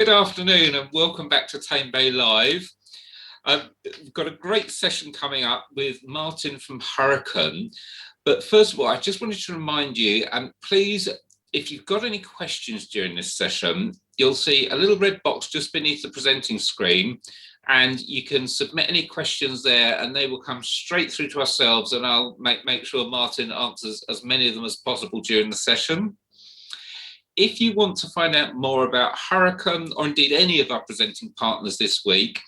Good afternoon and welcome back to Tamebay Live. We've got a great session coming up with Martin from Hurricane. But first of all, I just wanted to remind you, please, if you've got any questions during this session, you'll see a little red box just beneath the presenting screen, and you can submit any questions there and they will come straight through to ourselves, and I'll make sure Martin answers as many of them as possible during the session. If you want to find out more about Hurricane, or indeed any of our presenting partners this week,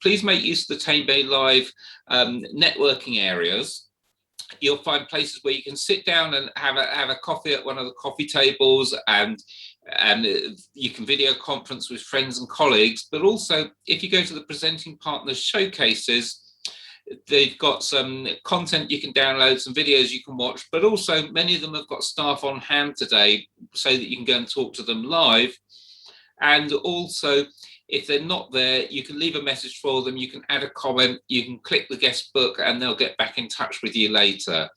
please make use of the Tamebay Live networking areas. You'll find places where you can sit down and have a coffee at one of the coffee tables, and you can video conference with friends and colleagues. But also, if you go to the presenting partners showcases, they've got some content you can download, some videos you can watch, but also many of them have got staff on hand today so that you can go and talk to them live. And also, if they're not there, you can leave a message for them, you can add a comment, you can click the guest book, and they'll get back in touch with you later.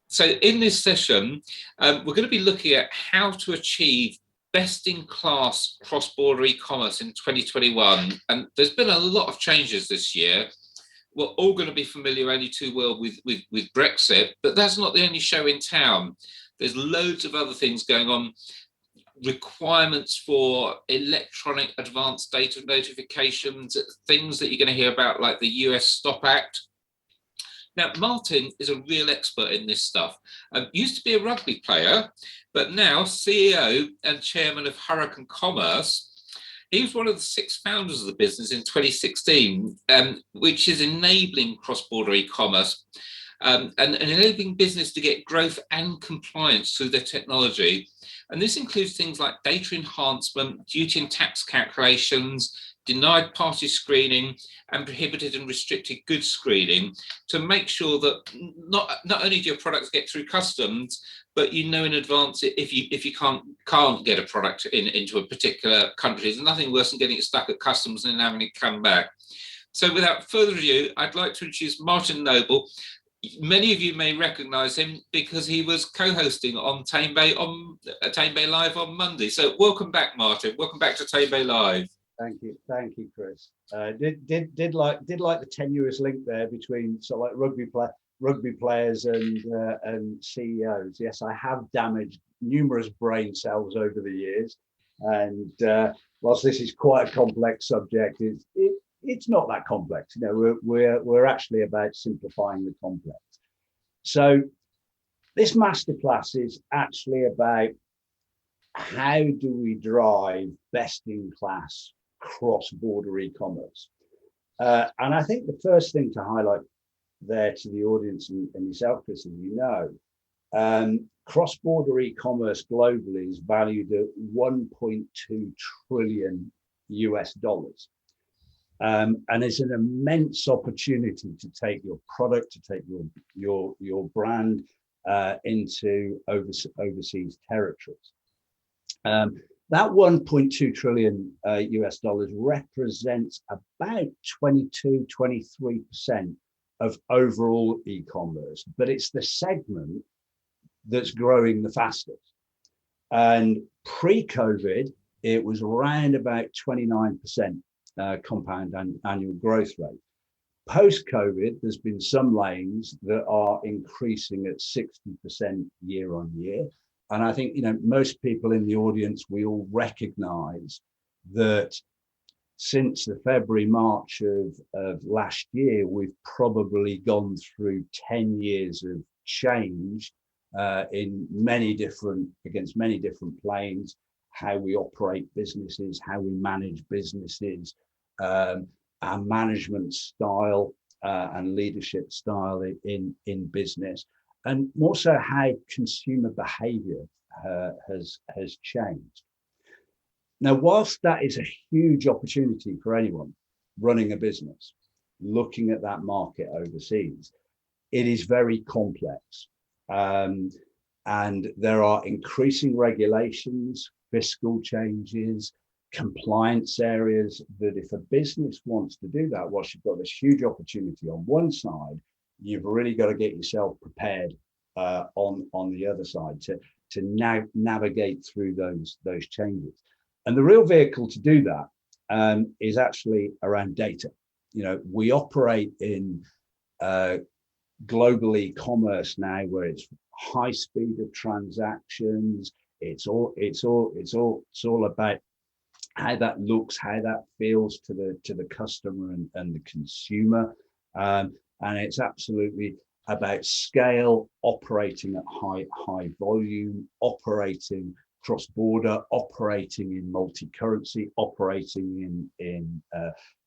So in this session, we're going to be looking at how to achieve best-in-class cross-border e-commerce in 2021. And there's been a lot of changes this year. We're all going to be familiar only too well with Brexit, but that's not the only show in town. There's loads of other things going on. Requirements for electronic advanced data notifications, things that you're going to hear about, like the US Stop Act. Now, Martin is a real expert in this stuff. Used to be a rugby player, but now CEO and chairman of Hurricane Commerce. He was one of the 6 founders of the business in 2016, which is enabling cross-border e-commerce and enabling business to get growth and compliance through their technology. And this includes things like data enhancement, duty and tax calculations, denied party screening, and prohibited and restricted goods screening, to make sure that not only do your products get through customs, but you know in advance if you can't get a product into a particular country. There's nothing worse than getting it stuck at customs and then having it come back. So without further ado, I'd like to introduce Martin Noble. Many of you may recognize him because he was co-hosting on Tamebay Live on Monday. So welcome back, Martin. Welcome back to Tamebay Live. Thank you, Chris. Did like the tenuous link there between sort of like rugby players and CEOs. Yes, I have damaged numerous brain cells over the years, and whilst this is quite a complex subject, it's not that complex. You know, we're actually about simplifying the complex. So this masterclass is actually about how do we drive best-in-class cross-border e-commerce. And I think the first thing to highlight there to the audience and yourself, Chris, as you know, cross-border e-commerce globally is valued at $1.2 trillion US. And it's an immense opportunity to take your product, to take your brand into overseas territories. That 1.2 trillion US dollars represents about 22-23% of overall e-commerce, but it's the segment that's growing the fastest. And pre-COVID, it was around about 29% compound annual growth rate. Post-COVID, there's been some lanes that are increasing at 60% year on year. And I think, you know, most people in the audience, we all recognize that since the February, March of last year, we've probably gone through 10 years of change in against many different planes, how we operate businesses, how we manage businesses, our management style and leadership style in business. And also how consumer behavior has changed. Now, whilst that is a huge opportunity for anyone running a business, looking at that market overseas, it is very complex. And there are increasing regulations, fiscal changes, compliance areas that if a business wants to do that, whilst you've got this huge opportunity on one side, you've really got to get yourself prepared on the other side to now navigate through those changes. And the real vehicle to do that is actually around data. We operate in global e-commerce now, where it's high speed of transactions. It's all about how that looks, how that feels to the customer and the consumer, and it's absolutely about scale, operating at high volume, operating cross-border, operating in multi-currency, operating in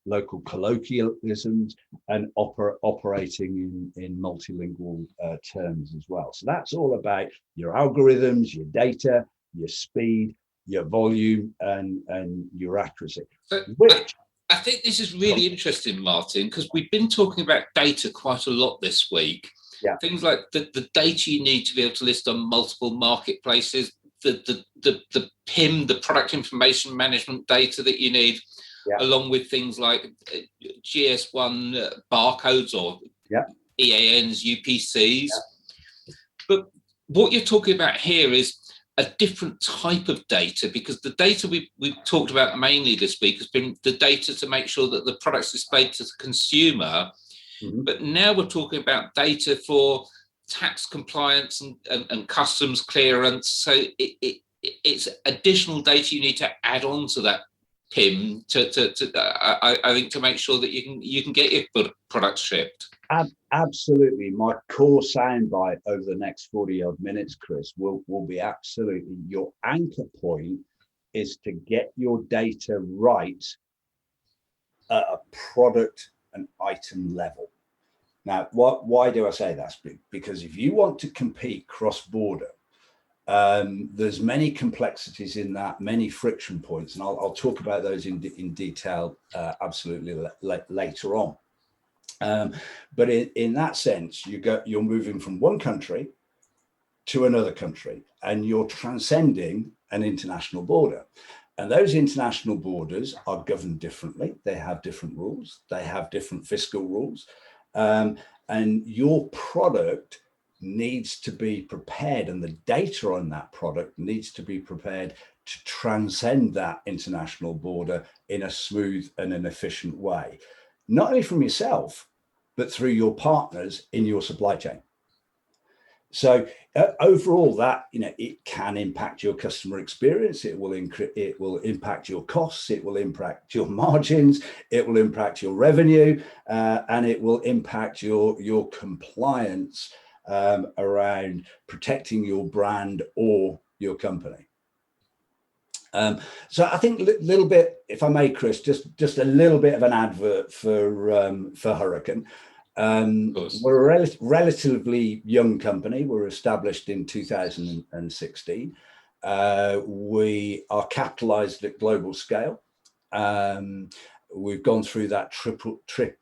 local colloquialisms, and operating in multilingual terms as well. So that's all about your algorithms, your data, your speed, your volume, and your accuracy. So Which I think this is really interesting, Martin, because we've been talking about data quite a lot this week. Yeah. Things like the data you need to be able to list on multiple marketplaces, the PIM, the product information management data that you need, yeah. along with things like GS1 barcodes or EANs, UPCs. Yeah. But what you're talking about here is a different type of data, because the data we've talked about mainly this week has been the data to make sure that the product's displayed to the consumer. Mm-hmm. But now we're talking about data for tax compliance and customs clearance. So it's additional data you need to add on to that PIM I think to make sure that you can get your product shipped. Absolutely. My core soundbite over the next 40 odd minutes, Chris, will be absolutely your anchor point is to get your data right at a product and item level. Now, why do I say that? Because if you want to compete cross-border, there's many complexities in that, many friction points, and I'll talk about those in detail absolutely later on. But in that sense, you're moving from one country to another country, and you're transcending an international border. And those international borders are governed differently. They have different rules. They have different fiscal rules. And your product needs to be prepared, and the data on that product needs to be prepared to transcend that international border in a smooth and an efficient way, not only from yourself, but through your partners in your supply chain. So overall, that it can impact your customer experience. It will impact your costs. It will impact your margins. It will impact your revenue, and it will impact your compliance around protecting your brand or your company. So I think a little bit, if I may, Chris, just a little bit of an advert for Hurricane. We're a relatively young company. We're established in 2016. We are capitalized at global scale. We've gone through that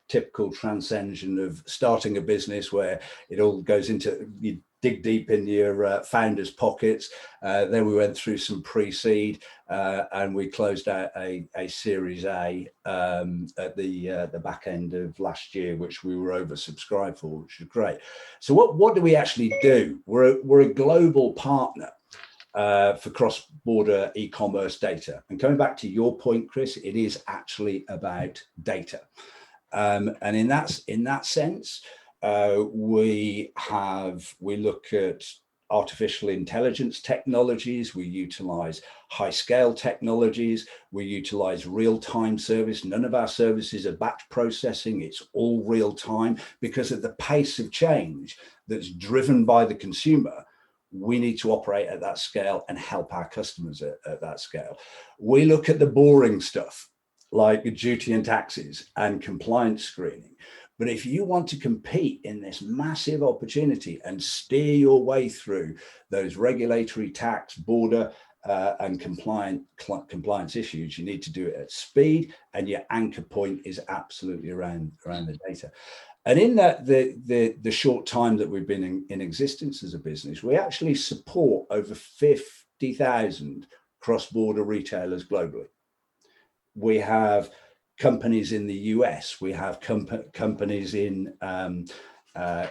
typical transcension of starting a business where it all goes into, you dig deep in your founder's pockets. Then we went through some pre-seed and we closed out a Series A at the back end of last year, which we were oversubscribed for, which is great. So what do we actually do? We're a global partner for cross-border e-commerce data. And coming back to your point, Chris, it is actually about data. And in that sense, we look at artificial intelligence technologies. We utilize high scale technologies. We utilize real-time service. None of our services are batch processing. It's all real time, because at the pace of change that's driven by the consumer, we need to operate at that scale and help our customers at that scale. We look at the boring stuff like duty and taxes and compliance screening. But if you want to compete in this massive opportunity and steer your way through those regulatory, tax, border and compliance issues, you need to do it at speed, and your anchor point is absolutely around the data. And in that, the short time that we've been in existence as a business, we actually support over 50,000 cross-border retailers globally. We have companies in the US. We have companies in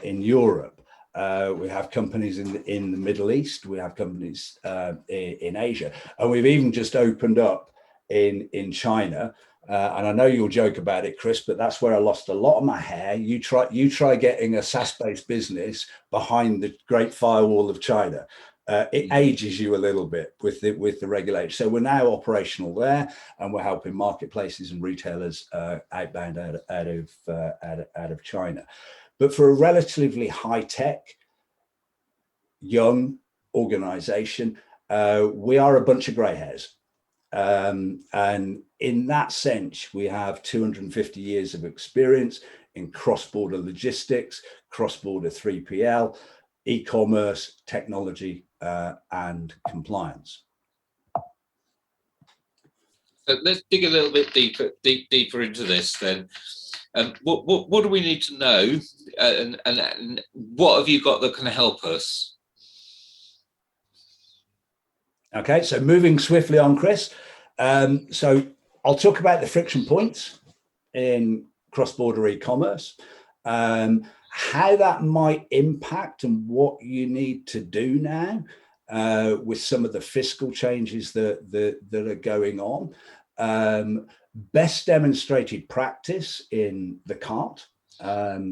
Europe. We have companies in the Middle East. We have companies in Asia, and we've even just opened up in China. And I know you'll joke about it, Chris, but that's where I lost a lot of my hair. You try getting a SaaS-based business behind the Great Firewall of China. It ages you a little bit with the regulation. So we're now operational there, and we're helping marketplaces and retailers outbound out of China. But for a relatively high-tech, young organization, we are a bunch of grey hairs. And in that sense, we have 250 years of experience in cross-border logistics, cross-border 3PL, e-commerce, technology, and compliance. So let's dig a little bit deeper into this then. What do we need to know, and what have you got that can help us? Okay, so moving swiftly on, Chris. So I'll talk about the friction points in cross-border e-commerce, how that might impact and what you need to do now with some of the fiscal changes that are going on. Best demonstrated practice in the cart,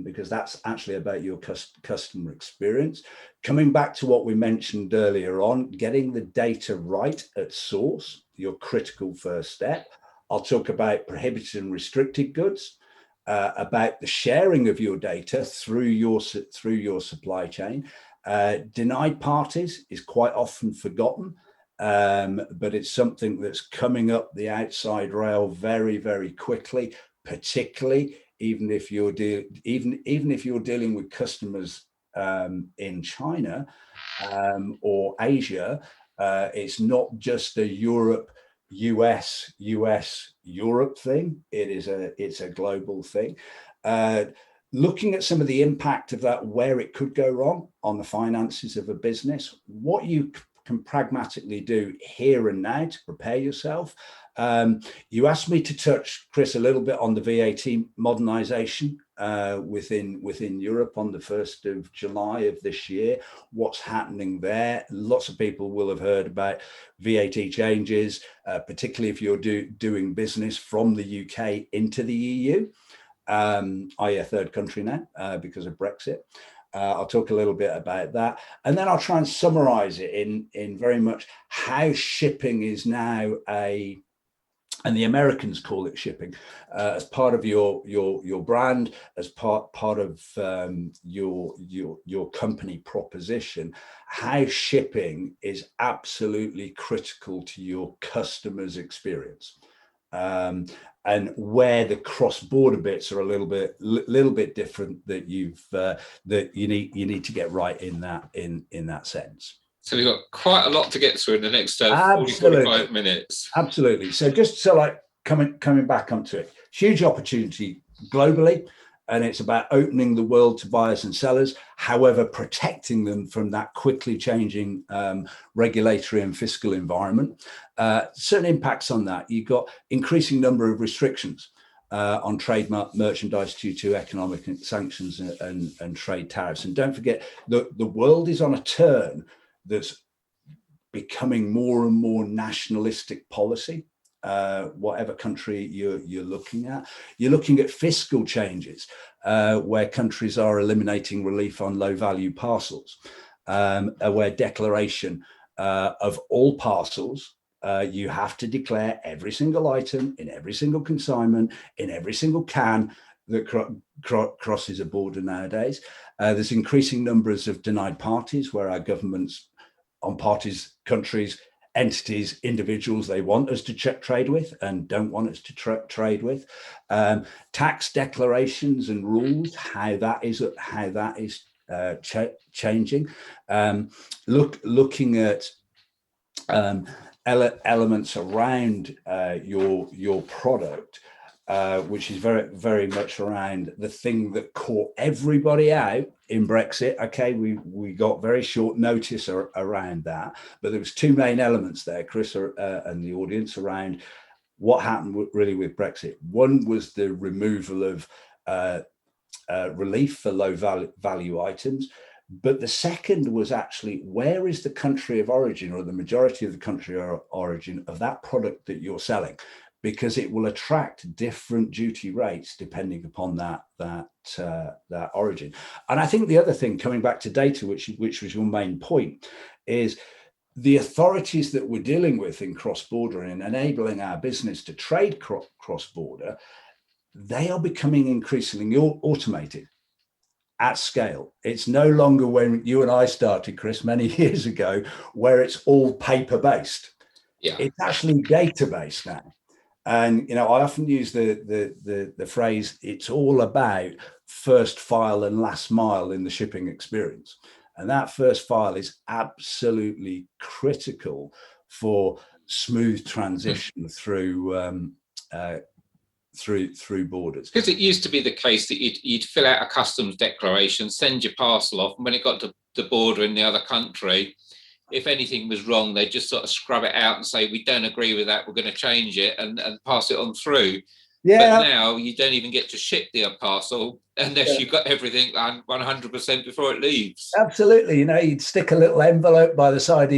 because that's actually about your customer experience. Coming back to what we mentioned earlier on, getting the data right at source, your critical first step. I'll talk about prohibited and restricted goods, about the sharing of your data through your supply chain. Denied parties is quite often forgotten, but it's something that's coming up the outside rail very, very quickly, particularly even if you're dealing with customers in China or Asia. It's not just a US Europe thing. It's a global thing. Looking at some of the impact of that, where it could go wrong on the finances of a business, what you can pragmatically do here and now to prepare yourself. You asked me to touch, Chris, a little bit on the VAT modernization within Europe on the 1st of July of this year. What's happening there? Lots of people will have heard about VAT changes, particularly if you're doing business from the UK into the EU, i.e. a third country now because of Brexit. I'll talk a little bit about that, and then I'll try and summarize it in very much how shipping is now and the Americans call it shipping, as part of your brand, as part of your company proposition, how shipping is absolutely critical to your customer's experience. And where the cross-border bits are a little bit different, that you need to get right in that sense. So we've got quite a lot to get through in the next 45 minutes. Absolutely. So just so like coming back onto it, huge opportunity globally, and it's about opening the world to buyers and sellers, however, protecting them from that quickly changing regulatory and fiscal environment. Certain impacts on that. You've got increasing number of restrictions on trade, merchandise due to economic sanctions and trade tariffs. And don't forget, the world is on a turn that's becoming more and more nationalistic policy. Whatever country you're looking at. You're looking at fiscal changes where countries are eliminating relief on low value parcels, where declaration of all parcels, you have to declare every single item in every single consignment, in every single can that crosses a border nowadays. There's increasing numbers of denied parties where our governments on parties, countries, entities, individuals they want us to trade with and don't want us to trade with. Tax declarations and rules, how that is changing. Looking at elements around your product, which is very, very much around the thing that caught everybody out in Brexit. Okay, we got very short notice around that, but there was two main elements there, Chris and the audience, around what happened really with Brexit. One was the removal of relief for low value items. But the second was actually, where is the country of origin, or the majority of the country of origin of that product that you're selling? Because it will attract different duty rates depending upon that origin. And I think the other thing, coming back to data, which was your main point, is the authorities that we're dealing with in cross-border and enabling our business to trade cross-border, they are becoming increasingly automated at scale. It's no longer when you and I started, Chris, many years ago, where it's all paper-based. Yeah. It's actually data-based now. And I often use the phrase, it's all about first file and last mile in the shipping experience. And that first file is absolutely critical for smooth transition through borders. Because it used to be the case that you'd fill out a customs declaration, send your parcel off, and when it got to the border in the other country, if anything was wrong, they just sort of scrub it out and say, we don't agree with that, we're going to change it, and pass it on through. Yeah. But now you don't even get to ship the parcel unless you've got everything 100% before it leaves. Absolutely. You'd stick a little envelope on the side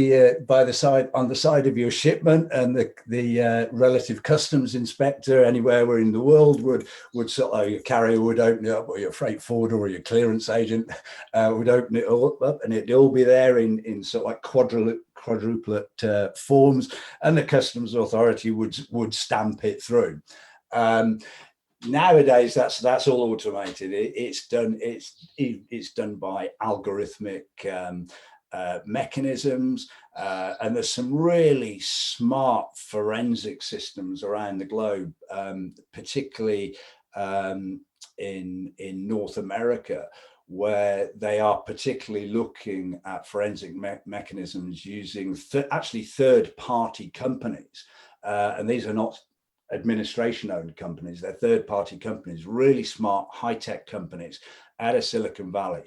of your shipment, and the relative customs inspector anywhere in the world would sort of, your carrier would open it up, or your freight forwarder or your clearance agent would open it all up, and it'd all be there in sort of like quadruplet forms, and the customs authority would stamp it through. Nowadays, that's all automated. It's done by algorithmic mechanisms, and there's some really smart forensic systems around the globe, particularly in North America, where they are particularly looking at forensic mechanisms using actually third-party companies, and these are not administration-owned companies. They're third-party companies, really smart, high-tech companies out of Silicon Valley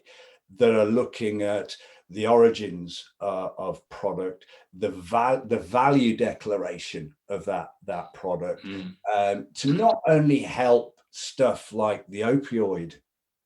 that are looking at the origins of product, the value declaration of that product, to not only help stuff like the opioid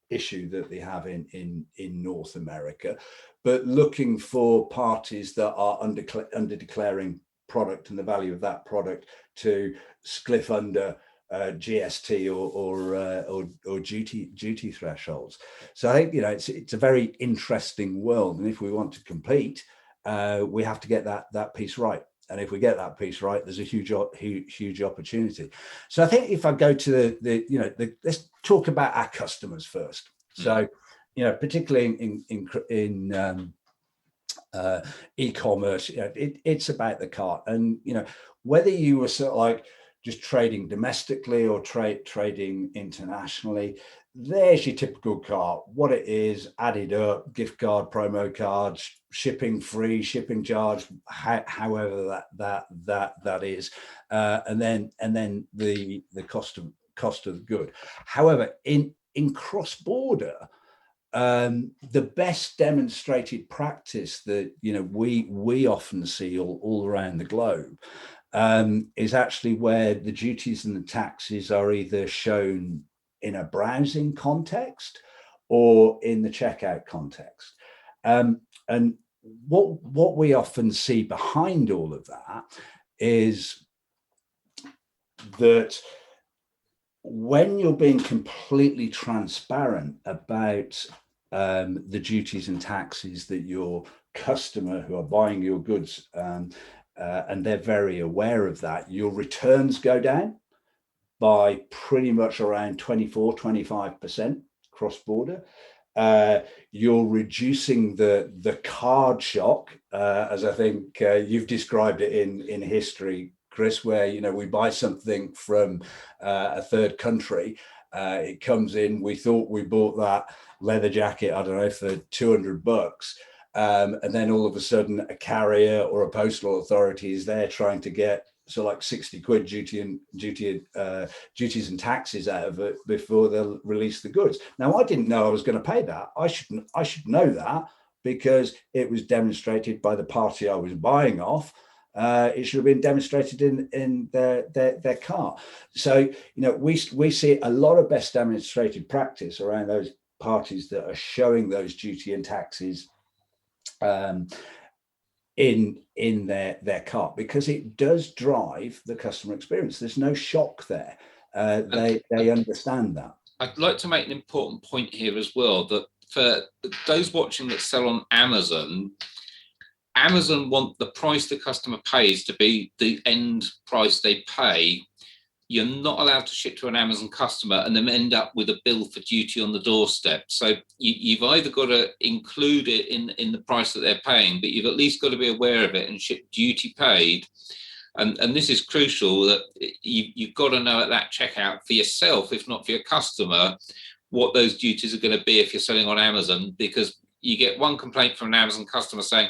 issue that they have in North America, but looking for parties that are under declaring product and the value of that product to spliff under GST or duty thresholds. So I think it's a very interesting world, and if we want to compete, we have to get that piece right. And if we get that piece right, there's a huge opportunity. So I think if I go to let's talk about our customers first. So particularly in e-commerce, it's about the cart, and whether you were sort of like just trading domestically or trading internationally, there's your typical cart. What it is, added up, gift card, promo cards, shipping free, shipping charge, however that is, and then the cost of the good. However, in cross-border, the best demonstrated practice that we often see all around the globe is actually where the duties and the taxes are either shown in a browsing context or in the checkout context. And what we often see behind all of that is that when you're being completely transparent about the duties and taxes that your customer who are buying your goods, and they're very aware of that, your returns go down by pretty much around 24-25% cross-border. You're reducing the card shock, as I think you've described it in history, Chris, where we buy something from a third country, it comes in, we thought we bought that leather jacket, I don't know, for $200, and then all of a sudden a carrier or a postal authority is there trying to get like 60 quid duties and taxes out of it before they'll release the goods. Now, I didn't know I was going to pay that. I should know that because it was demonstrated by the party I was buying off. It should have been demonstrated in their cart. So we see a lot of best demonstrated practice around those parties that are showing those duty and taxes in their cart, because it does drive the customer experience. There's no shock there. They understand that. I'd like to make an important point here as well, that for those watching that sell on Amazon, Amazon want the price the customer pays to be the end price they pay. You're not allowed to ship to an Amazon customer and then end up with a bill for duty on the doorstep. So you've either got to include it in the price that they're paying, but you've at least got to be aware of it and ship duty paid. And this is crucial, that you've got to know at that checkout for yourself, if not for your customer, what those duties are going to be if you're selling on Amazon, because you get one complaint from an Amazon customer saying,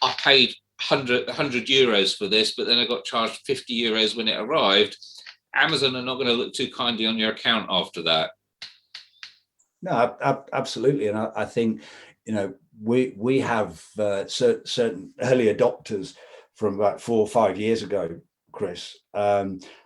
I paid 100 euros for this, but then I got charged 50 euros when it arrived. Amazon are not going to look too kindly on your account after that. No, absolutely. And I think, we have certain early adopters from about 4 or 5 years ago, Chris,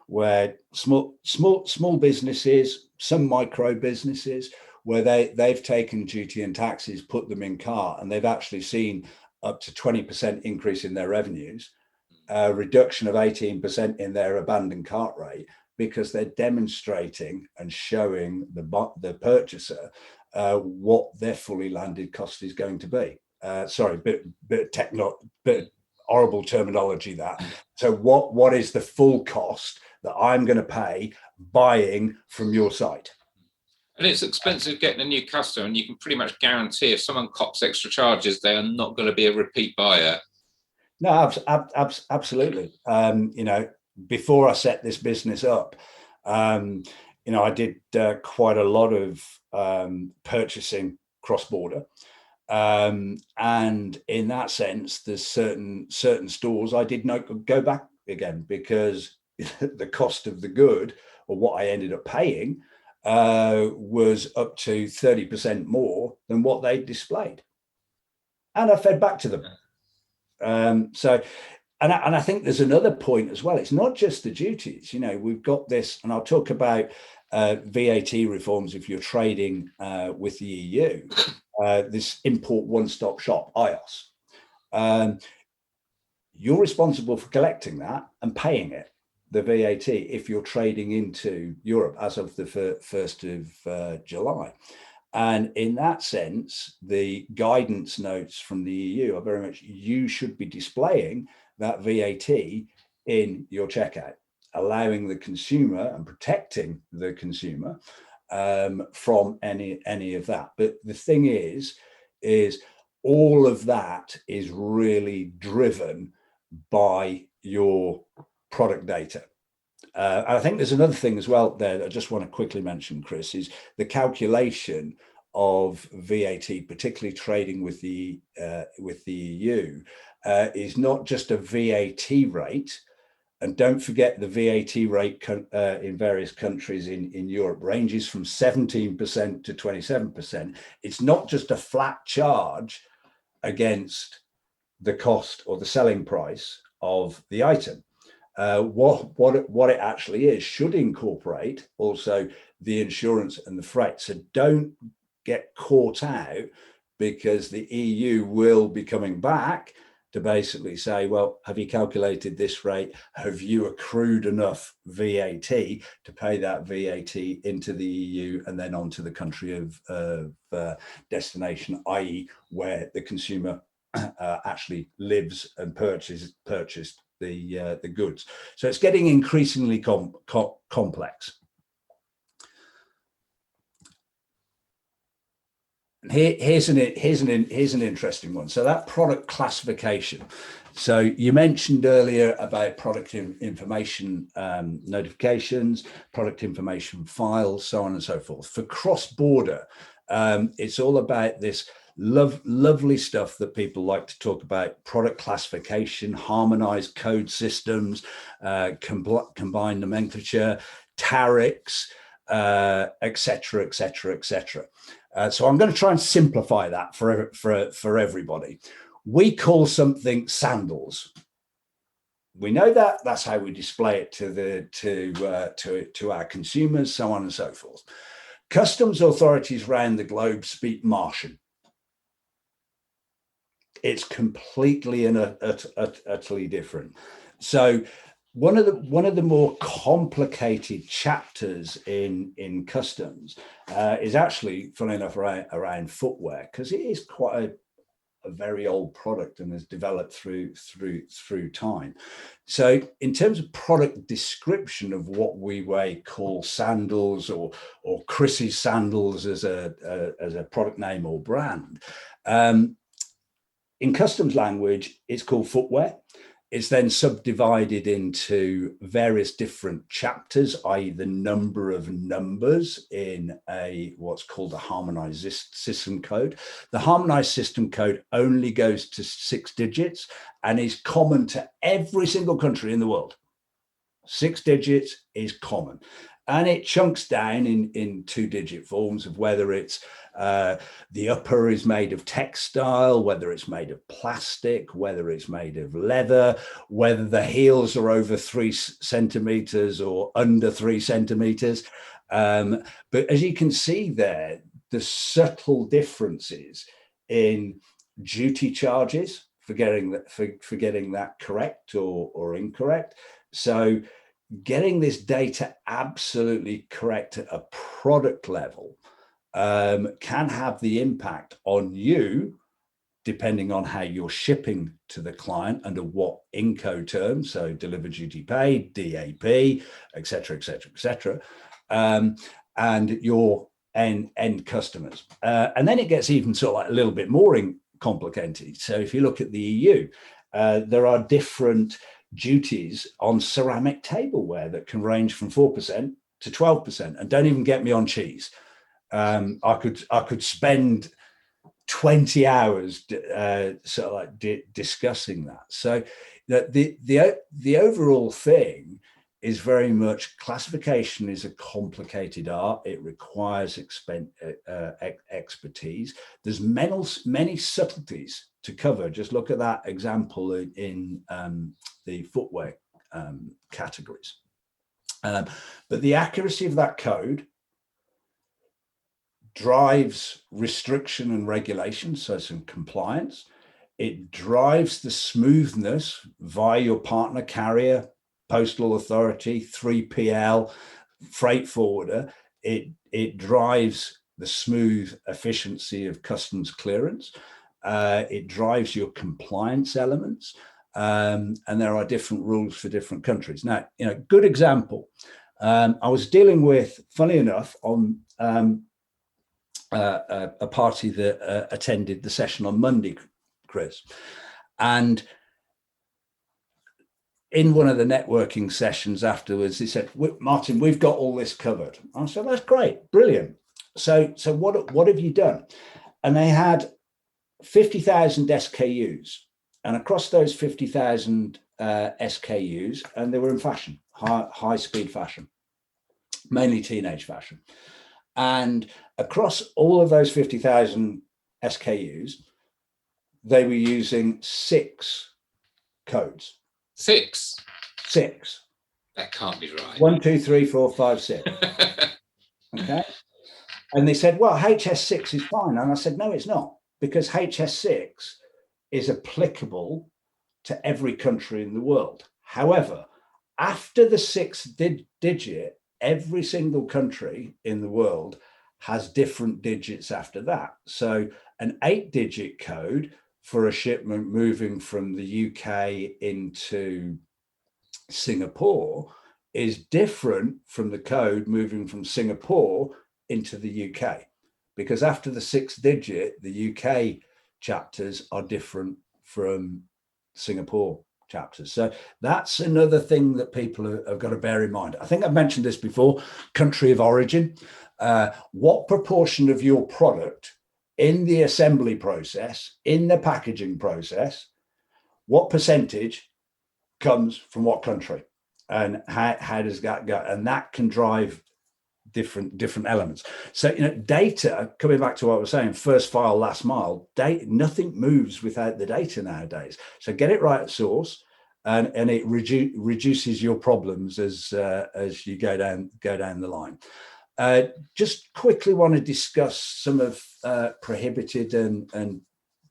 where small businesses, some micro businesses, where they've taken duty and taxes, put them in cart, and they've actually seen up to 20% increase in their revenues, a reduction of 18% in their abandoned cart rate, because they're demonstrating and showing the purchaser what their fully landed cost is going to be. Sorry, bit horrible terminology that. So what is the full cost that I'm going to pay buying from your site? And it's expensive getting a new customer, and you can pretty much guarantee if someone cops extra charges, they are not going to be a repeat buyer. No, absolutely. Before I set this business up, I did quite a lot of purchasing cross-border. And in that sense, there's certain stores I did not go back again, because the cost of the good, or what I ended up paying, was up to 30% more than what they displayed. And I fed back to them. And I think there's another point as well. It's not just the duties. We've got this, and I'll talk about VAT reforms if you're trading with the EU, this import one-stop shop, IOS. You're responsible for collecting that and paying it, the VAT, if you're trading into Europe as of the 1st of July. And in that sense, the guidance notes from the EU are very much, you should be displaying that VAT in your checkout, allowing the consumer and protecting the consumer from any of that. But the thing is all of that is really driven by your product data. And I think there's another thing as well there that I just want to quickly mention, Chris, is the calculation of VAT, particularly trading with the EU, is not just a VAT rate. And don't forget, the VAT rate in various countries in Europe ranges from 17% to 27%. It's not just a flat charge against the cost or the selling price of the item. What it actually is should incorporate also the insurance and the freight. So don't get caught out, because the EU will be coming back to basically say, well, have you calculated this rate? Have you accrued enough VAT to pay that VAT into the EU and then onto the country of destination, i.e. where the consumer actually lives and purchased the goods. So it's getting increasingly complex. Here's an interesting one. So that product classification. So you mentioned earlier about product information notifications, product information files, so on and so forth. For cross-border, it's all about this lovely stuff that people like to talk about: product classification, harmonized code systems, combined nomenclature, tariffs, etc., etc., etc. So I'm going to try and simplify that for everybody. We call something sandals. We know that. That's how we display it to our consumers, so on and so forth. Customs authorities around the globe speak Martian. It's completely and utterly different. So one of the more complicated chapters in customs is actually, funny enough, around footwear, because it is quite a very old product and has developed through time. So in terms of product description of what we may call sandals or Chris's sandals as a product name or brand, in customs language, it's called footwear. It's then subdivided into various different chapters, i.e. the number of numbers in what's called a harmonized system code. The harmonized system code only goes to 6 digits and is common to every single country in the world. 6 digits is common. And it chunks down in 2-digit forms of whether it's the upper is made of textile, whether it's made of plastic, whether it's made of leather, whether the heels are over 3 centimeters or under 3 centimeters. But as you can see there, the subtle differences in duty charges for getting that correct or incorrect. So getting this data absolutely correct at a product level can have the impact on you, depending on how you're shipping to the client, under what Incoterms, so deliver duty paid, DAP, etc., etc., etc., and your end customers. And then it gets even sort of like a little bit more complicated. So if you look at the EU, there are different duties on ceramic tableware that can range from 4% to 12%, and don't even get me on cheese. I could spend 20 hours sort of like discussing that. So the overall thing is very much, classification is a complicated art. It requires expertise. There's many subtleties to cover. Just look at that example in the footwear categories. But the accuracy of that code drives restriction and regulation, so some compliance. It drives the smoothness via your partner carrier, postal authority, 3PL, freight forwarder. It drives the smooth efficiency of customs clearance. It drives your compliance elements. And there are different rules for different countries. Now, good example. I was dealing with, funny enough, on a party that attended the session on Monday, Chris. And in one of the networking sessions afterwards, he said, Martin, we've got all this covered. I said, that's great, brilliant. So what have you done? And they had 50,000 SKUs. And across those 50,000 SKUs, and they were in fashion, high speed fashion, mainly teenage fashion. And across all of those 50,000 SKUs, they were using 6 codes. 6? 6. That can't be right. 1, 2, 3, 4, 5, 6. Okay. And they said, well, HS6 is fine. And I said, no, it's not, because HS6 is applicable to every country in the world. However, after the 6th digit, every single country in the world has different digits after that. So an 8-digit code for a shipment moving from the UK into Singapore is different from the code moving from Singapore into the UK, because after the 6th digit, the UK chapters are different from Singapore chapters. So that's another thing that people have got to bear in mind. I think I've mentioned this before, country of origin. What proportion of your product in the assembly process, in the packaging process, what percentage comes from what country, and how does that go? And that can drive different elements. So data, coming back to what I was saying, first file, last mile, nothing moves without the data nowadays. So get it right at source, and it reduces your problems as you go down the line. Just quickly want to discuss some of prohibited and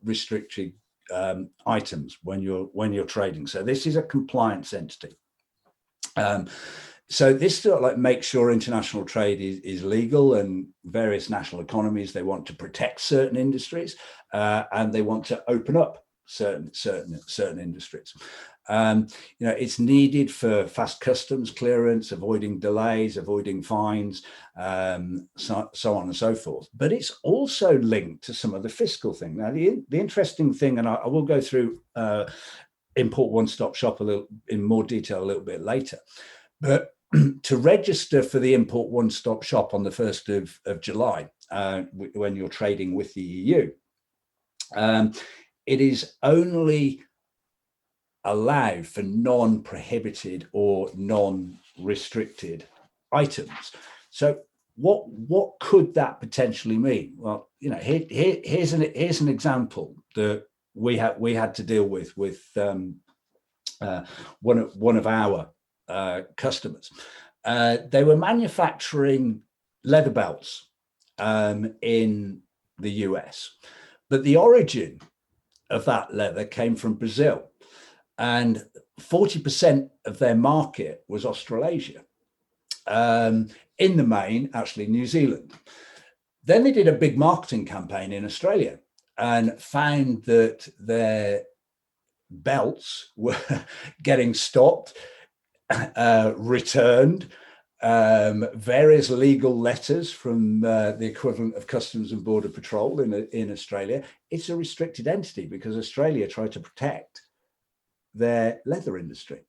restricted items when you're trading. So this is a compliance entity. So this sort of like makes sure international trade is legal, and various national economies, they want to protect certain industries and they want to open up certain industries. It's needed for fast customs clearance, avoiding delays, avoiding fines, so on and so forth. But it's also linked to some of the fiscal thing. Now, the interesting thing, and I will go through Import One Stop Shop in more detail a little bit later, but to register for the Import One Stop Shop on the 1st of July, when you're trading with the EU, it is only allowed for non-prohibited or non-restricted items. So what could that potentially mean? Well, here's an example that we had to deal with one of our customers. They were manufacturing leather belts in the US, but the origin of that leather came from Brazil, and 40% of their market was Australasia. In the main, actually New Zealand. Then they did a big marketing campaign in Australia and found that their belts were getting stopped, returned, various legal letters from the equivalent of Customs and Border Patrol in Australia. It's a restricted entity because Australia tried to protect their leather industry.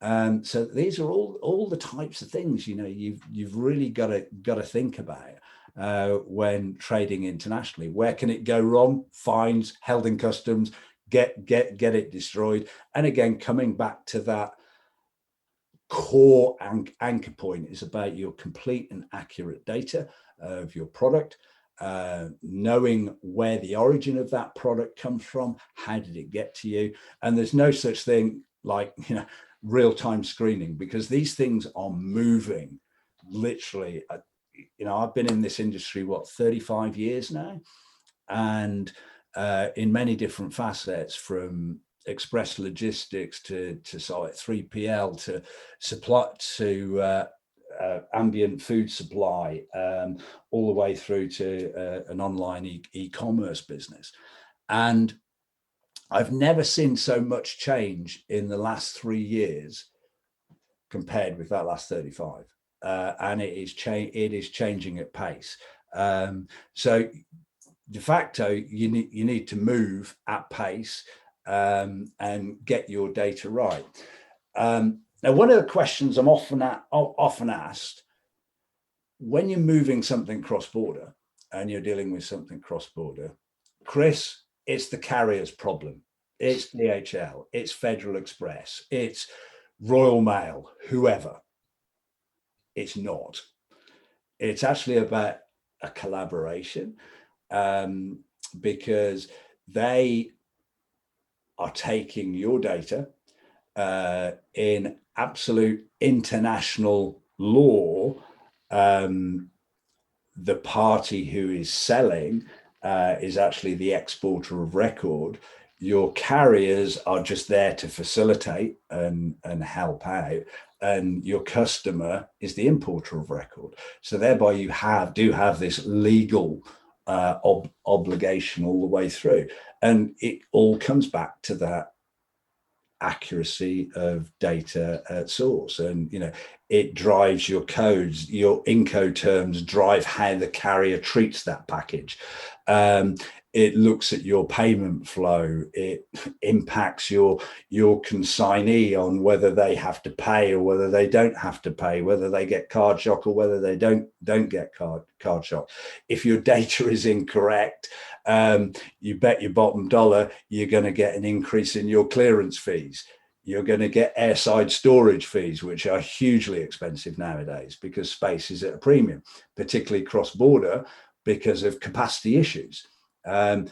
So these are all the types of things you've really got to think about when trading internationally. Where can it go wrong? Fines, held in customs, get it destroyed. And again, coming back to that core anchor point is about your complete and accurate data of your product, knowing where the origin of that product comes from, how did it get to you. And there's no such thing like real-time screening, because these things are moving literally. I've been in this industry 35 years now, and in many different facets, from express logistics to site 3PL to supply to ambient food supply, all the way through to an online e-commerce business. And I've never seen so much change in the last 3 years compared with that last 35. And it is changing at pace. So de facto, you need to move at pace and get your data right. Now, one of the questions I'm often asked when you're moving something cross-border and you're dealing with something cross-border, Chris, it's the carrier's problem. It's DHL, it's Federal Express, it's Royal Mail, whoever. It's not. It's actually about a collaboration, because they are taking your data in absolute international law. The party who is selling is actually the exporter of record. Your carriers are just there to facilitate and help out, and your customer is the importer of record. So thereby you do have this legal obligation all the way through, and it all comes back to that accuracy of data at source. And it drives your codes, your Incoterms drive how the carrier treats that package. It looks at your payment flow. It impacts your consignee on whether they have to pay or whether they don't have to pay, whether they get card shock or whether they don't get card shock. If your data is incorrect, you bet your bottom dollar you're going to get an increase in your clearance fees. You're going to get airside storage fees, which are hugely expensive nowadays because space is at a premium, particularly cross-border because of capacity issues. That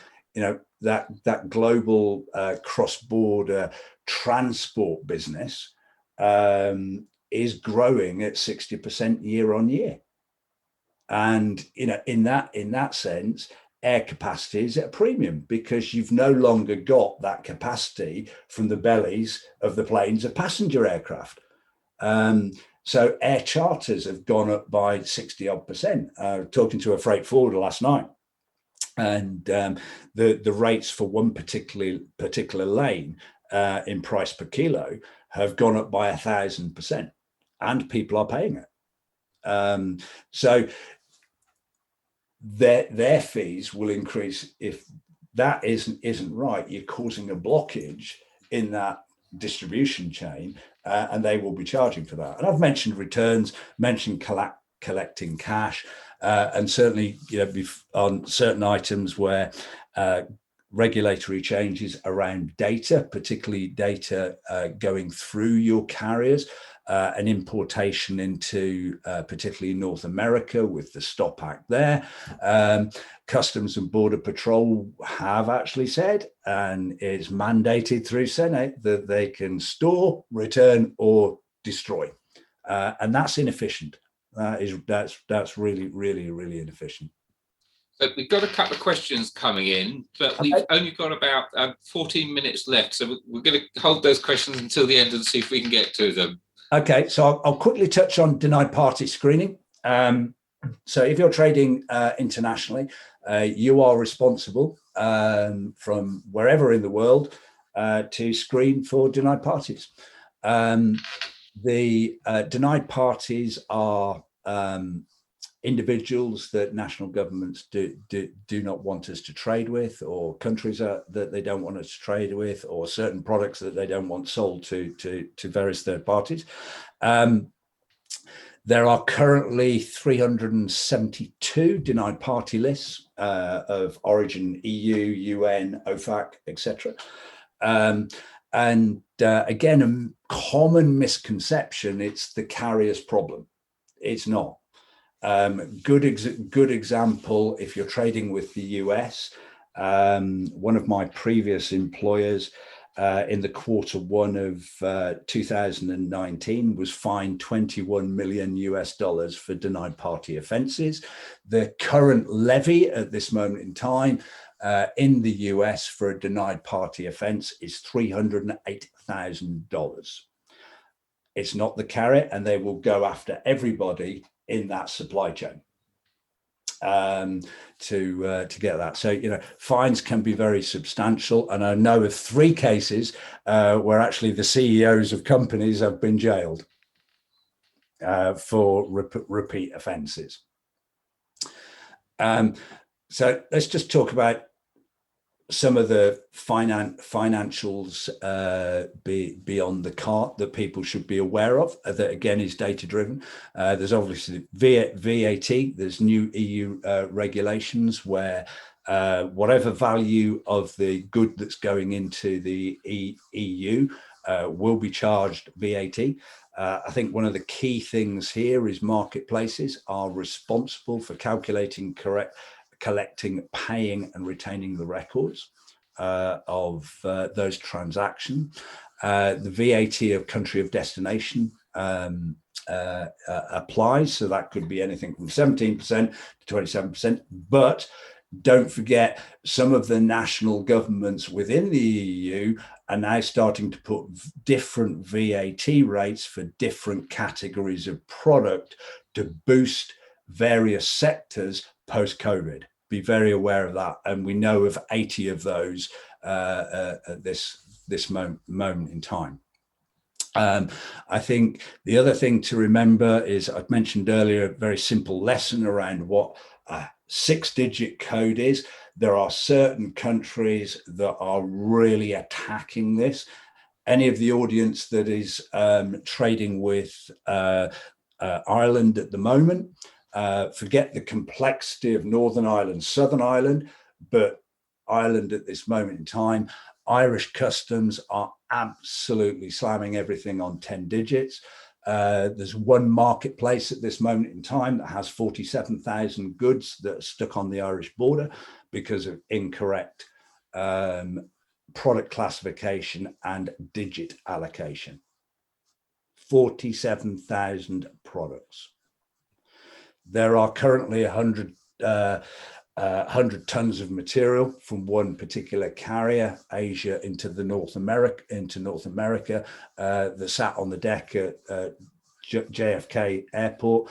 global cross-border transport business is growing at 60% year on year. And in that sense, air capacity is at a premium because you've no longer got that capacity from the bellies of the planes of passenger aircraft. So air charters have gone up by 60 odd percent. Talking to a freight forwarder last night, and the rates for one particular lane in price per kilo have gone up by 1,000%, and people are paying it. So their fees will increase. If that isn't right, you're causing a blockage in that distribution chain, and they will be charging for that. And I've mentioned returns, mentioned collecting cash, and certainly on certain items where regulatory changes around data, particularly data going through your carriers, and importation into particularly North America with the Stop Act there. Customs and Border Patrol have actually said, and it's mandated through Senate, that they can store, return, or destroy. And that's inefficient. That's really, really, really inefficient. So we've got a couple of questions coming in, but we've only got about 14 minutes left. So we're going to hold those questions until the end and see if we can get to them. Okay, so I'll quickly touch on denied party screening. So if you're trading internationally, you are responsible from wherever in the world to screen for denied parties. The denied parties are individuals that national governments do not want us to trade with, or countries that they don't want us to trade with, or certain products that they don't want sold to various third parties. There are currently 372 denied party lists of origin, EU, UN, OFAC, etc. And again, a common misconception, it's the carrier's problem. It's not. Good example, if you're trading with the US, one of my previous employers in the Q1 of 2019 was fined $21 million for denied party offences. The current levy at this moment in time in the US for a denied party offence is $308,000. It's not the carrier, and they will go after everybody in that supply chain to get that. So fines can be very substantial, and I know of 3 cases where actually the CEOs of companies have been jailed for repeat offences. So let's just talk about some of the financials beyond the cart that people should be aware of, that again is data driven. There's obviously VAT, there's new EU regulations where whatever value of the good that's going into the EU will be charged VAT. I think one of the key things here is marketplaces are responsible for calculating, collecting, paying, and retaining the records of those transactions. The VAT of country of destination applies, so that could be anything from 17% to 27%. But don't forget, some of the national governments within the EU are now starting to put different VAT rates for different categories of product to boost various sectors post-COVID. Be very aware of that. And we know of 80 of those at this moment in time. I think the other thing to remember is, I've mentioned earlier, a very simple lesson around what a 6-digit code is. There are certain countries that are really attacking this. Any of the audience that is trading with Ireland at the moment, forget the complexity of Northern Ireland, Southern Ireland, but Ireland at this moment in time, Irish customs are absolutely slamming everything on 10 digits. There's one marketplace at this moment in time that has 47,000 goods that are stuck on the Irish border because of incorrect product classification and digit allocation. 47,000 products. There are currently 100 tons of material from one particular carrier, Asia into North America, that sat on the deck at JFK Airport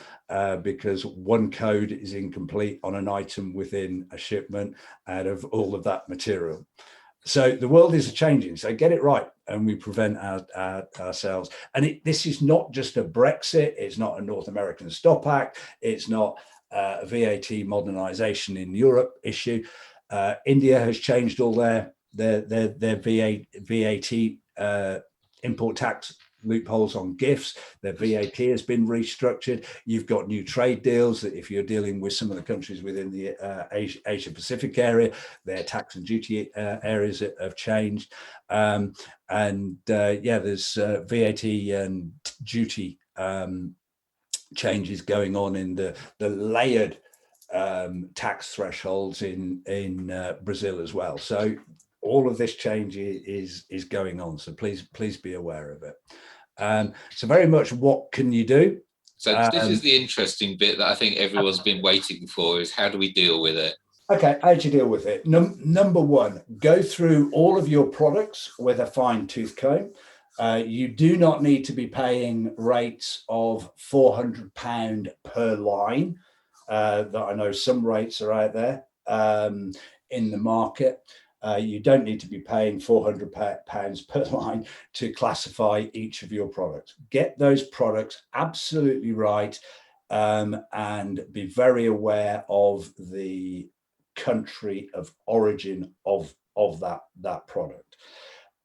because one code is incomplete on an item within a shipment out of all of that material. So the world is changing. So get it right, and we prevent ourselves. And this is not just a Brexit. It's not a North American Stop Act. It's not a VAT modernization in Europe issue. India has changed all their VAT import tax loopholes on gifts. Their VAT has been restructured. You've got new trade deals that if you're dealing with some of the countries within the Asia Pacific area, their tax and duty areas have changed. There's VAT and duty changes going on in the layered tax thresholds in Brazil as well. So all of this change is going on. So please be aware of it. So very much, what can you do? So this is the interesting bit that I think everyone's been waiting for, is how do we deal with it? Okay, how do you deal with it? Number one, go through all of your products with a fine-tooth comb. You do not need to be paying rates of £400 per line. That I know some rates are out there in the market. You don't need to be paying £400 per line to classify each of your products. Get those products absolutely right, and be very aware of the country of origin of that product.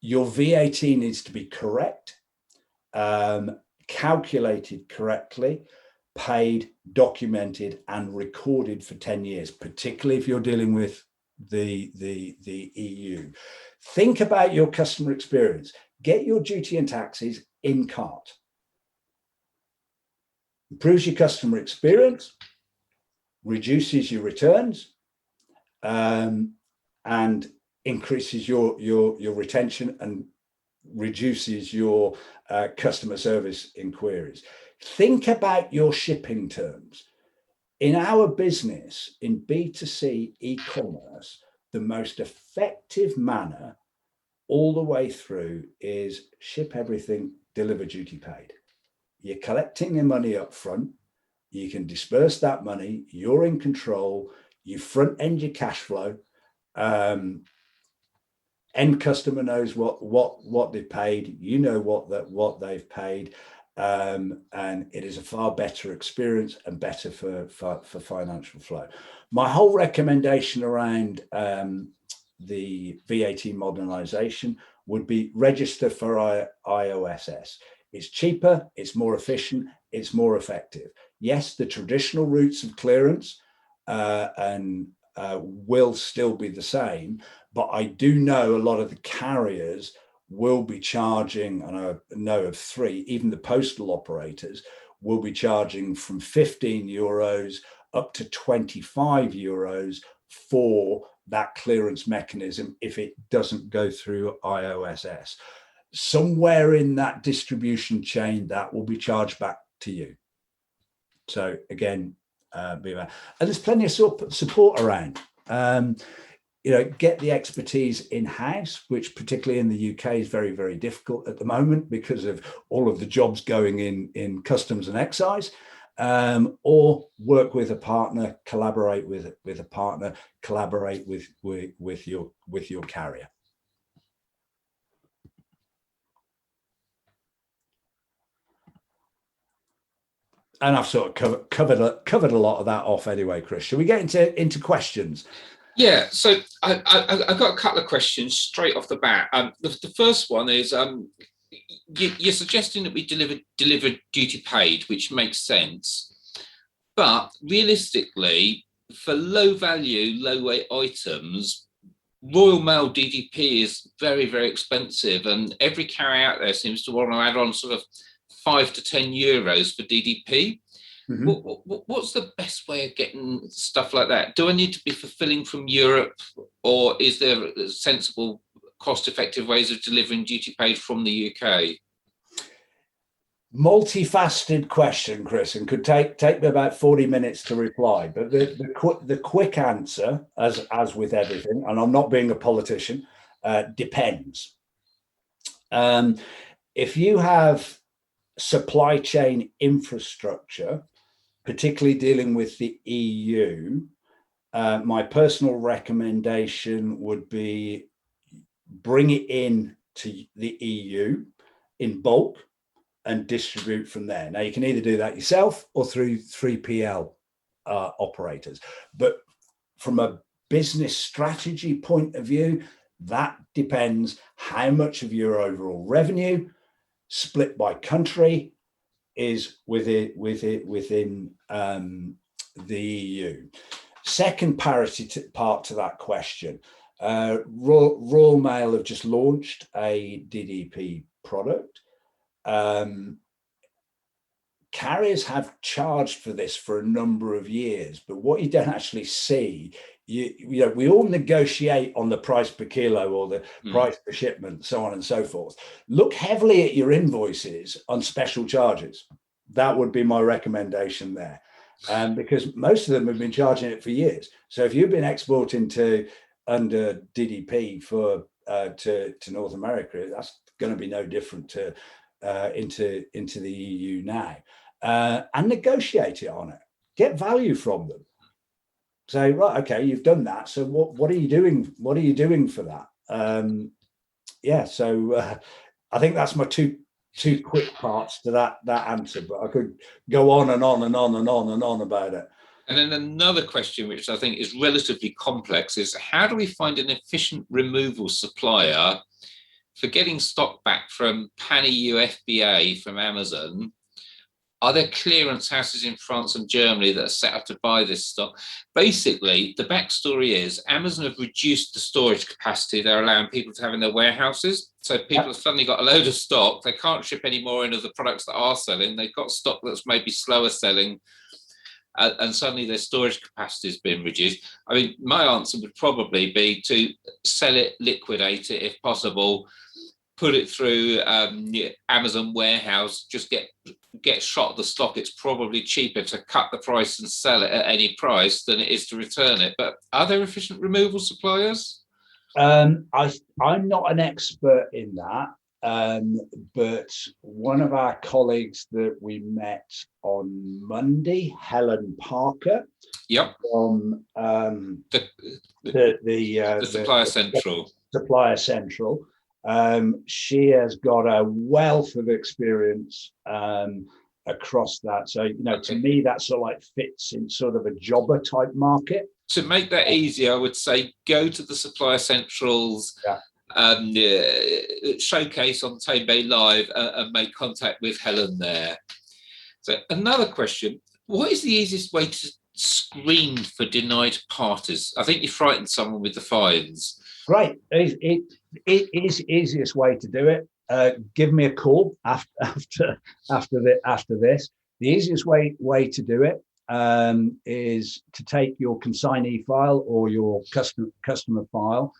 Your VAT needs to be correct, calculated correctly, paid, documented, and recorded for 10 years, particularly if you're dealing with the EU. Think about your customer experience. Get your duty and taxes in cart. Improves your customer experience, reduces your returns, and increases your retention and reduces your customer service inquiries. Think about your shipping terms. In our business, in B2C e-commerce, the most effective manner all the way through is ship everything, deliver duty paid. You're collecting your money up front. You can disperse that money. You're in control. You front end your cash flow. End customer knows what they paid. You know what they've paid. And it is a far better experience and better for financial flow. My whole recommendation around the VAT modernization would be register for IOSS. It's cheaper, it's more efficient, it's more effective. Yes, the traditional routes of clearance will still be the same, but I do know a lot of the carriers will be charging, and I know of 3, even the postal operators will be charging from €15 up to €25 for that clearance mechanism if it doesn't go through IOSS. Somewhere in that distribution chain, that will be charged back to you. So again, be aware. And there's plenty of support around. Get the expertise in-house, which particularly in the UK is very, very difficult at the moment because of all of the jobs going in customs and excise, or work with a partner, collaborate with a partner, collaborate with your carrier. And I've sort of covered a lot of that off anyway, Chris. Shall we get into questions? Yeah, so I've got a couple of questions straight off the bat. The first one is, you're suggesting that we deliver duty paid, which makes sense. But realistically, for low value, low weight items, Royal Mail DDP is very, very expensive. And every carrier out there seems to want to add on sort of €5 to €10 for DDP. Mm-hmm. What's the best way of getting stuff like that? Do I need to be fulfilling from Europe, or is there sensible, cost-effective ways of delivering duty paid from the UK? multifaceted question, Chris, and could take me about 40 minutes to reply. But the quick answer, as with everything, and I'm not being a politician, depends. If you have supply chain infrastructure, particularly dealing with the EU, my personal recommendation would be bring it in to the EU in bulk and distribute from there. Now, you can either do that yourself or through 3PL operators. But from a business strategy point of view, that depends how much of your overall revenue split by country is within the EU. Second part to that question, Royal Mail have just launched a DDP product. Carriers have charged for this for a number of years, but what you don't actually see, we all negotiate on the price per kilo or the price per shipment, so on and so forth. Look heavily at your invoices on special charges. That would be my recommendation there, because most of them have been charging it for years. So if you've been exporting under DDP to North America, that's going to be no different to into the EU now, and negotiate it on it. Get value from them. Say, right, okay, you've done that. So what are you doing? What are you doing for that? So I think that's my two quick parts to that answer. But I could go on and on and on and on and on about it. And then another question, which I think is relatively complex, is how do we find an efficient removal supplier for getting stock back from pan-EU FBA from Amazon? Are there clearance houses in France and Germany that are set up to buy this stock? Basically, the backstory is Amazon have reduced the storage capacity they're allowing people to have in their warehouses. So people have suddenly got a load of stock. They can't ship any more in of the products that are selling. They've got stock that's maybe slower selling. And suddenly their storage capacity has been reduced. I mean, my answer would probably be to sell it, liquidate it if possible, put it through Amazon warehouse, just get shot the stock. It's probably cheaper to cut the price and sell it at any price than it is to return it. But are there efficient removal suppliers? I'm not an expert in that. But one of our colleagues that we met on Monday, Helen Parker, from the Supplier Central. Supplier Central. She has got a wealth of experience across that. So, to me, that sort of like fits in sort of a jobber type market. To make that easy, I would say go to the Supplier Central's showcase on Tamebay Live and make contact with Helen there. So another question, what is the easiest way to screen for denied parties? I think you frightened someone with the fines. Right, it is the easiest way to do it. Give me a call after this. The easiest way to do it is to take your consignee file or your customer file,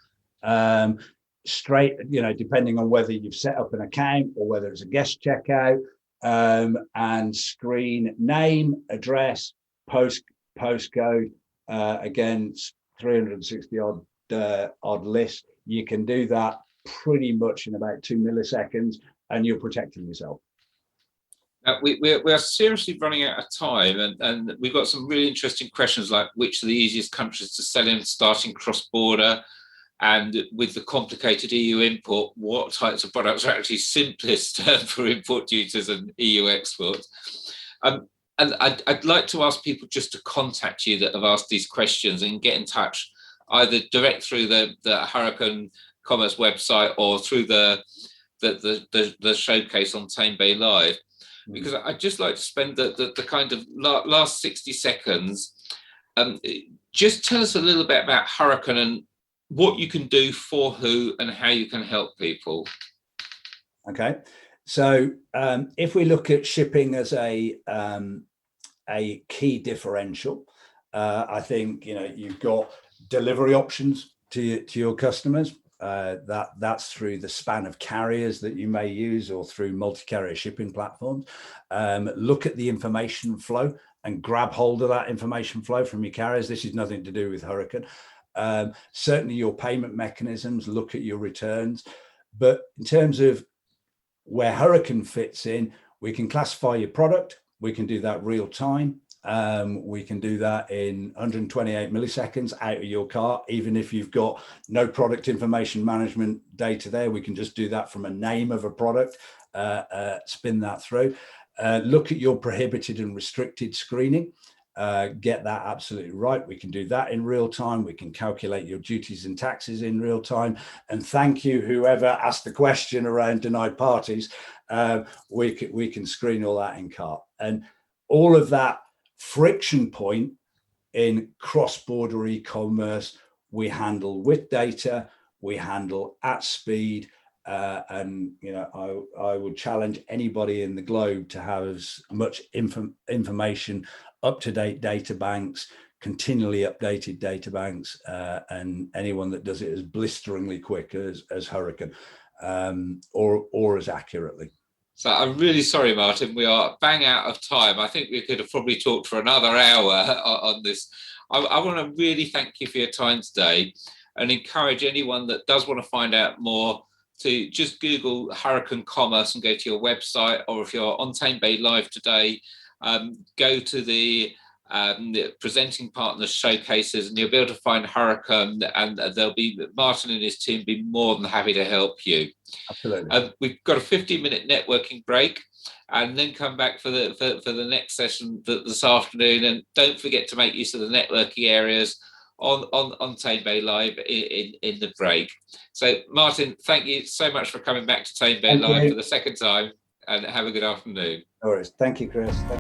straight, depending on whether you've set up an account or whether it's a guest checkout, and screen name, address, postcode, against 360 odd list. You can do that pretty much in about 2 milliseconds, and you're protecting yourself. We are seriously running out of time, and we've got some really interesting questions like which are the easiest countries to sell in, starting cross-border, and with the complicated EU import, what types of products are actually simplest for import duties and EU exports. And I'd like to ask people just to contact you that have asked these questions and get in touch, either direct through the Hurricane Commerce website or through the showcase on Tamebay Live. Because I'd just like to spend the kind of last 60 seconds. Just tell us a little bit about Hurricane and what you can do for who and how you can help people. Okay, so if we look at shipping as a key differential, I think you've got delivery options to your customers. That's through the span of carriers that you may use or through multi-carrier shipping platforms. Look at the information flow and grab hold of that information flow from your carriers. This is nothing to do with Hurricane. Certainly your payment mechanisms, look at your returns. But in terms of where Hurricane fits in, we can classify your product. We can do that real time. We can do that in 128 milliseconds out of your cart. Even if you've got no product information management data there, we can just do that from a name of a product, spin that through. Look at your prohibited and restricted screening. Get that absolutely right. We can do that in real time. We can calculate your duties and taxes in real time. And thank you, whoever asked the question around denied parties. We can screen all that in cart. And all of that friction point in cross-border e-commerce, we handle with data, we handle at speed. And I would challenge anybody in the globe to have as much information, up-to-date data banks, continually updated data banks, and anyone that does it as blisteringly quick as Hurricane, or as accurately. So I'm really sorry, Martin, we are bang out of time. I think we could have probably talked for another hour on this. I want to really thank you for your time today and encourage anyone that does want to find out more to just Google Hurricane Commerce and go to your website, or if you're on Tamebay Live today, go to the presenting partners showcases, and you'll be able to find Hurricane, and there'll be Martin and his team be more than happy to help you. Absolutely. We've got a 15-minute networking break, and then come back for the next session this afternoon. And don't forget to make use of the networking areas on Tamebay Live in the break. So Martin, thank you so much for coming back to Tamebay Live for the second time, and have a good afternoon. No worries. Thank you, Chris.